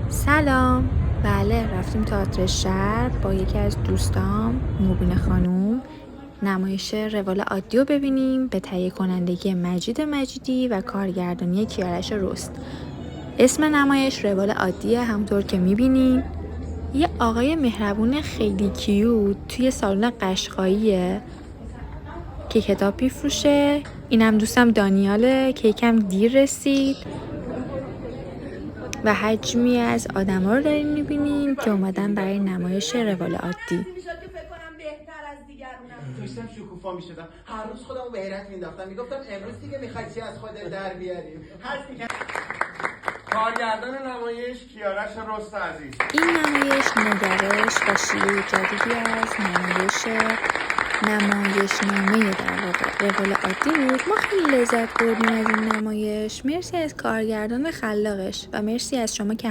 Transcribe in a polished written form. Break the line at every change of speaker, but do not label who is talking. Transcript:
سلام. بله، رفتیم تئاتر شهر با یکی از دوستام مبین خانوم نمایش روال عادی رو ببینیم به تهیه کنندگی مجید مجیدی و کارگردانی کیارش رست. اسم نمایش روال عادیه، همونطور که میبینین. یه آقای مهربون خیلی کیوت توی سالن قشقاییه که کتاب میفروشه. اینم دوستم دانیاله که یکم دیر رسید و حجمی از آدما رو داریم میبینیم که اومدن برای نمایش روال عادی.
داشتم شکوفا میشدم، هر روز خودمو به حیرت مینداختم، میگفتم امروز دیگه میخوای چی از خودت در بیاریم.
کارگردان نمایش کیارش رست عزیز.
این نمایش نگرش و شیوه جدیدی از نمایشنامه در واقع روال عادی بود. ما خیلی لذت بردیم از این نمایش. مرسی از کارگردان خلاقش و مرسی از شما که